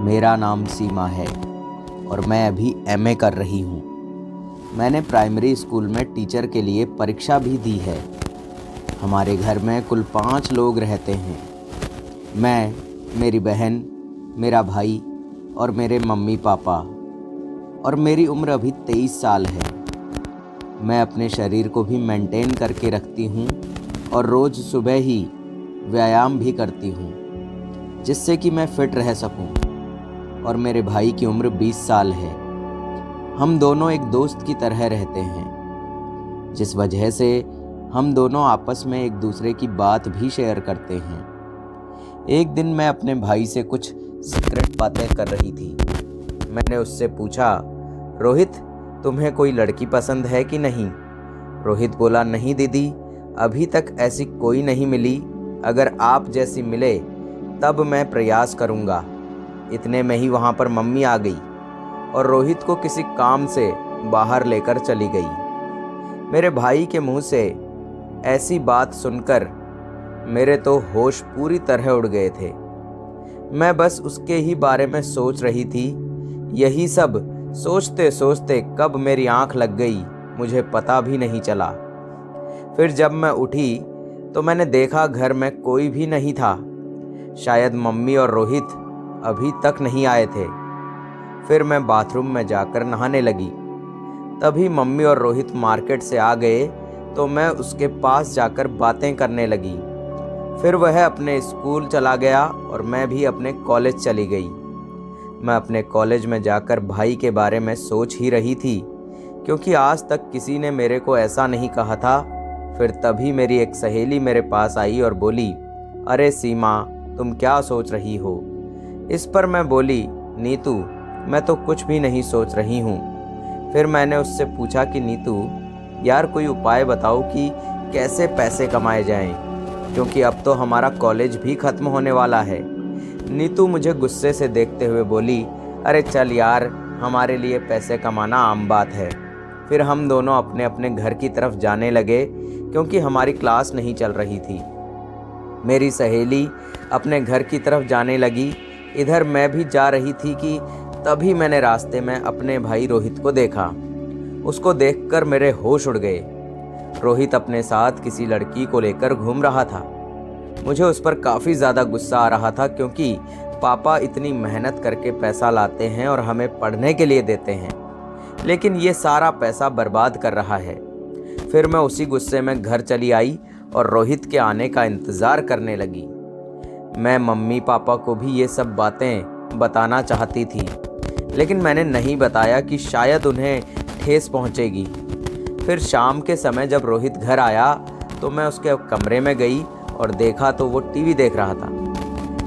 मेरा नाम सीमा है और मैं अभी एमए कर रही हूँ। मैंने प्राइमरी स्कूल में टीचर के लिए परीक्षा भी दी है। हमारे घर में कुल 5 लोग रहते हैं। मैं, मेरी बहन, मेरा भाई और मेरे मम्मी पापा, और मेरी उम्र अभी 23 साल है। मैं अपने शरीर को भी मेंटेन करके रखती हूँ और रोज़ सुबह ही व्यायाम भी करती हूँ, जिससे कि मैं फिट रह सकूँ। और मेरे भाई की उम्र 20 साल है। हम दोनों एक दोस्त की तरह रहते हैं, जिस वजह से हम दोनों आपस में एक दूसरे की बात भी शेयर करते हैं। एक दिन मैं अपने भाई से कुछ सीक्रेट बातें कर रही थी। मैंने उससे पूछा, रोहित, तुम्हें कोई लड़की पसंद है कि नहीं? रोहित बोला, नहीं दीदी, अभी तक ऐसी कोई नहीं मिली। अगर आप जैसी मिले तब मैं प्रयास करूँगा। इतने में ही वहाँ पर मम्मी आ गई और रोहित को किसी काम से बाहर लेकर चली गई। मेरे भाई के मुंह से ऐसी बात सुनकर मेरे तो होश पूरी तरह उड़ गए थे। मैं बस उसके ही बारे में सोच रही थी। यही सब सोचते सोचते कब मेरी आंख लग गई मुझे पता भी नहीं चला। फिर जब मैं उठी तो मैंने देखा घर में कोई भी नहीं था। शायद मम्मी और रोहित अभी तक नहीं आए थे। फिर मैं बाथरूम में जाकर नहाने लगी। तभी मम्मी और रोहित मार्केट से आ गए तो मैं उसके पास जाकर बातें करने लगी। फिर वह अपने स्कूल चला गया और मैं भी अपने कॉलेज चली गई। मैं अपने कॉलेज में जाकर भाई के बारे में सोच ही रही थी, क्योंकि आज तक किसी ने मेरे को ऐसा नहीं कहा था। फिर तभी मेरी एक सहेली मेरे पास आई और बोली, अरे सीमा, तुम क्या सोच रही हो? इस पर मैं बोली, नीतू, मैं तो कुछ भी नहीं सोच रही हूँ। फिर मैंने उससे पूछा कि नीतू यार, कोई उपाय बताओ कि कैसे पैसे कमाए जाएं, क्योंकि अब तो हमारा कॉलेज भी ख़त्म होने वाला है। नीतू मुझे गुस्से से देखते हुए बोली, अरे चल यार, हमारे लिए पैसे कमाना आम बात है। फिर हम दोनों अपने अपने घर की तरफ जाने लगे, क्योंकि हमारी क्लास नहीं चल रही थी। मेरी सहेली अपने घर की तरफ जाने लगी, इधर मैं भी जा रही थी कि तभी मैंने रास्ते में अपने भाई रोहित को देखा। उसको देखकर मेरे होश उड़ गए। रोहित अपने साथ किसी लड़की को लेकर घूम रहा था। मुझे उस पर काफ़ी ज़्यादा गुस्सा आ रहा था, क्योंकि पापा इतनी मेहनत करके पैसा लाते हैं और हमें पढ़ने के लिए देते हैं, लेकिन ये सारा पैसा बर्बाद कर रहा है। फिर मैं उसी गुस्से में घर चली आई और रोहित के आने का इंतज़ार करने लगी। मैं मम्मी पापा को भी ये सब बातें बताना चाहती थी, लेकिन मैंने नहीं बताया कि शायद उन्हें ठेस पहुंचेगी। फिर शाम के समय जब रोहित घर आया तो मैं उसके कमरे में गई और देखा तो वो टीवी देख रहा था।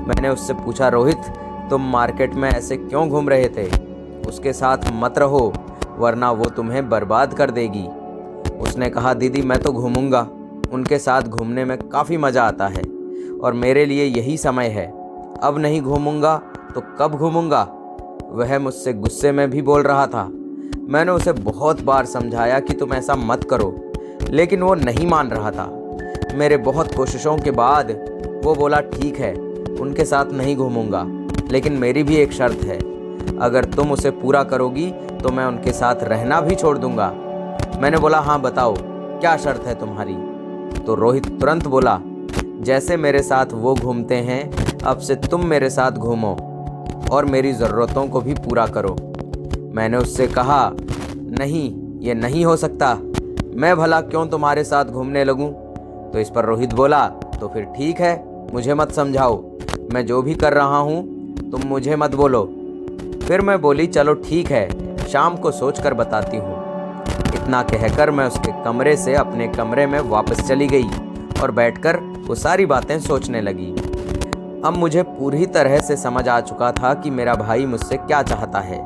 मैंने उससे पूछा, रोहित, तुम मार्केट में ऐसे क्यों घूम रहे थे? उसके साथ मत रहो, वरना वो तुम्हें बर्बाद कर देगी। उसने कहा, दीदी, मैं तो घूमूंगा। उनके साथ घूमने में काफ़ी मज़ा आता है और मेरे लिए यही समय है। अब नहीं घूमूंगा तो कब घूमूंगा? वह मुझसे गुस्से में भी बोल रहा था। मैंने उसे बहुत बार समझाया कि तुम ऐसा मत करो, लेकिन वो नहीं मान रहा था। मेरे बहुत कोशिशों के बाद वो बोला, ठीक है, उनके साथ नहीं घूमूंगा, लेकिन मेरी भी एक शर्त है। अगर तुम उसे पूरा करोगी तो मैं उनके साथ रहना भी छोड़ दूंगा। मैंने बोला, हाँ बताओ, क्या शर्त है तुम्हारी? तो रोहित तुरंत बोला, जैसे मेरे साथ वो घूमते हैं, अब से तुम मेरे साथ घूमो और मेरी ज़रूरतों को भी पूरा करो। मैंने उससे कहा, नहीं, ये नहीं हो सकता। मैं भला क्यों तुम्हारे साथ घूमने लगूं? तो इस पर रोहित बोला, तो फिर ठीक है, मुझे मत समझाओ। मैं जो भी कर रहा हूँ तुम मुझे मत बोलो। फिर मैं बोली, चलो ठीक है, शाम को सोच कर बताती हूँ। इतना कहकर मैं उसके कमरे से अपने कमरे में वापस चली गई और बैठकर वो सारी बातें सोचने लगी। अब मुझे पूरी तरह से समझ आ चुका था कि मेरा भाई मुझसे क्या चाहता है।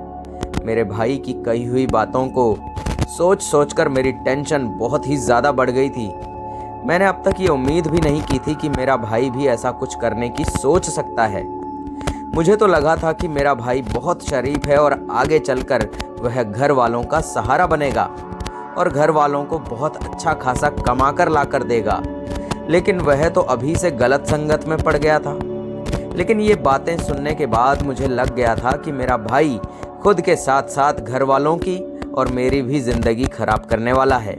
मेरे भाई की कही हुई बातों को सोच सोचकर मेरी टेंशन बहुत ही ज़्यादा बढ़ गई थी। मैंने अब तक ये उम्मीद भी नहीं की थी कि मेरा भाई भी ऐसा कुछ करने की सोच सकता है। मुझे तो लगा था कि मेरा भाई बहुत शरीफ है और आगे चलकर वह घर वालों का सहारा बनेगा और घर वालों को बहुत अच्छा खासा कमा कर ला कर देगा, लेकिन वह तो अभी से गलत संगत में पड़ गया था। लेकिन ये बातें सुनने के बाद मुझे लग गया था कि मेरा भाई खुद के साथ साथ घर वालों की और मेरी भी ज़िंदगी खराब करने वाला है।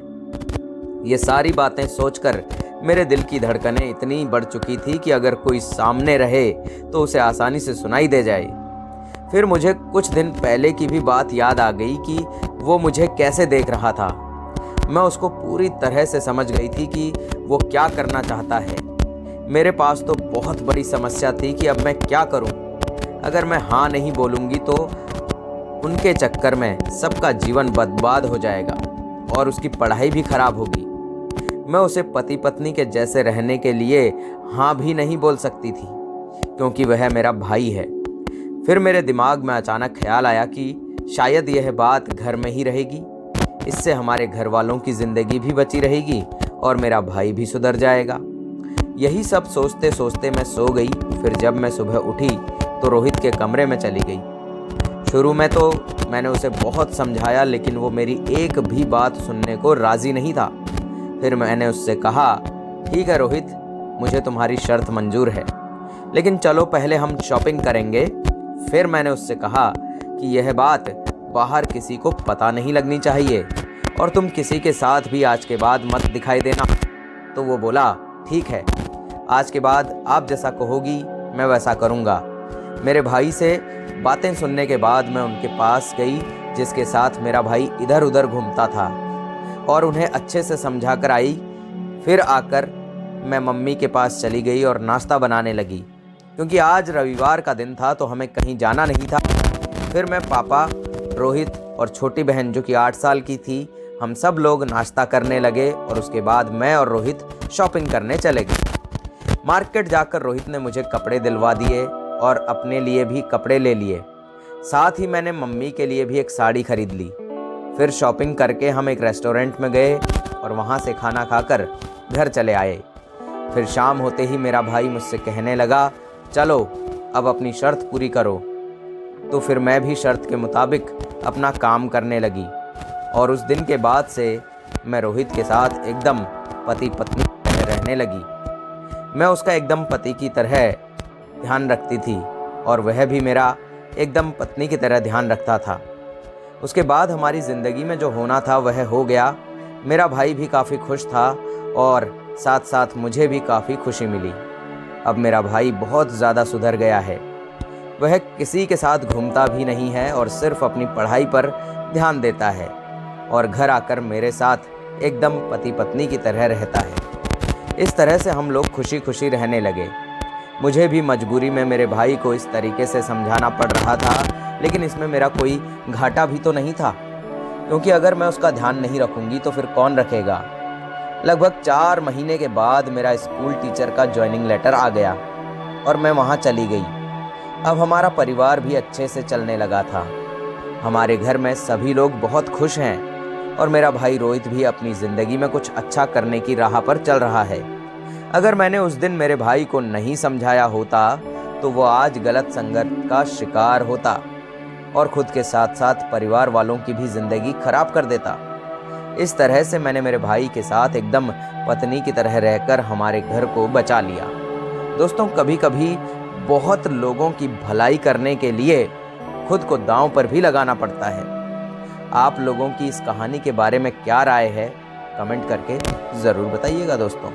ये सारी बातें सोचकर मेरे दिल की धड़कनें इतनी बढ़ चुकी थी कि अगर कोई सामने रहे तो उसे आसानी से सुनाई दे जाए। फिर मुझे कुछ दिन पहले की भी बात याद आ गई कि वो मुझे कैसे देख रहा था। मैं उसको पूरी तरह से समझ गई थी कि वो क्या करना चाहता है। मेरे पास तो बहुत बड़ी समस्या थी कि अब मैं क्या करूं। अगर मैं हाँ नहीं बोलूँगी तो उनके चक्कर में सबका जीवन बर्बाद हो जाएगा और उसकी पढ़ाई भी खराब होगी। मैं उसे पति पत्नी के जैसे रहने के लिए हाँ भी नहीं बोल सकती थी, क्योंकि वह मेरा भाई है। फिर मेरे दिमाग में अचानक ख्याल आया कि शायद यह बात घर में ही रहेगी। इससे हमारे घर वालों की ज़िंदगी भी बची रहेगी और मेरा भाई भी सुधर जाएगा। यही सब सोचते सोचते मैं सो गई। फिर जब मैं सुबह उठी तो रोहित के कमरे में चली गई। शुरू में तो मैंने उसे बहुत समझाया, लेकिन वो मेरी एक भी बात सुनने को राज़ी नहीं था। फिर मैंने उससे कहा, ठीक है रोहित, मुझे तुम्हारी शर्त मंजूर है, लेकिन चलो पहले हम शॉपिंग करेंगे। फिर मैंने उससे कहा कि यह बात बाहर किसी को पता नहीं लगनी चाहिए और तुम किसी के साथ भी आज के बाद मत दिखाई देना। तो वो बोला, ठीक है, आज के बाद आप जैसा कहोगी मैं वैसा करूँगा। मेरे भाई से बातें सुनने के बाद मैं उनके पास गई, जिसके साथ मेरा भाई इधर उधर घूमता था, और उन्हें अच्छे से समझा कर आई। फिर आकर मैं मम्मी के पास चली गई और नाश्ता बनाने लगी, क्योंकि आज रविवार का दिन था तो हमें कहीं जाना नहीं था। फिर मैं, पापा, रोहित और छोटी बहन जो कि 8 साल की थी, हम सब लोग नाश्ता करने लगे और उसके बाद मैं और रोहित शॉपिंग करने चले गए। मार्केट जाकर रोहित ने मुझे कपड़े दिलवा दिए और अपने लिए भी कपड़े ले लिए। साथ ही मैंने मम्मी के लिए भी एक साड़ी खरीद ली। फिर शॉपिंग करके हम एक रेस्टोरेंट में गए और वहाँ से खाना खाकर घर चले आए। फिर शाम होते ही मेरा भाई मुझसे कहने लगा, चलो अब अपनी शर्त पूरी करो। तो फिर मैं भी शर्त के मुताबिक अपना काम करने लगी और उस दिन के बाद से मैं रोहित के साथ एकदम पति पत्नी की तरह रहने लगी। मैं उसका एकदम पति की तरह ध्यान रखती थी और वह भी मेरा एकदम पत्नी की तरह ध्यान रखता था। उसके बाद हमारी ज़िंदगी में जो होना था वह हो गया। मेरा भाई भी काफ़ी खुश था और साथ साथ मुझे भी काफ़ी खुशी मिली। अब मेरा भाई बहुत ज़्यादा सुधर गया है। वह किसी के साथ घूमता भी नहीं है और सिर्फ अपनी पढ़ाई पर ध्यान देता है और घर आकर मेरे साथ एकदम पति पत्नी की तरह रहता है। इस तरह से हम लोग खुशी खुशी रहने लगे। मुझे भी मजबूरी में मेरे भाई को इस तरीके से समझाना पड़ रहा था, लेकिन इसमें मेरा कोई घाटा भी तो नहीं था, क्योंकि अगर मैं उसका ध्यान नहीं रखूंगी तो फिर कौन रखेगा। लगभग 4 महीने के बाद मेरा स्कूल टीचर का ज्वाइनिंग लेटर आ गया और मैं वहाँ चली गई। अब हमारा परिवार भी अच्छे से चलने लगा था। हमारे घर में सभी लोग बहुत खुश हैं और मेरा भाई रोहित भी अपनी ज़िंदगी में कुछ अच्छा करने की राह पर चल रहा है। अगर मैंने उस दिन मेरे भाई को नहीं समझाया होता तो वो आज गलत संगत का शिकार होता और खुद के साथ साथ परिवार वालों की भी ज़िंदगी खराब कर देता। इस तरह से मैंने मेरे भाई के साथ एकदम पत्नी की तरह रहकर हमारे घर को बचा लिया। दोस्तों, कभी कभी बहुत लोगों की भलाई करने के लिए खुद को दांव पर भी लगाना पड़ता है। आप लोगों की इस कहानी के बारे में क्या राय है, कमेंट करके ज़रूर बताइएगा दोस्तों।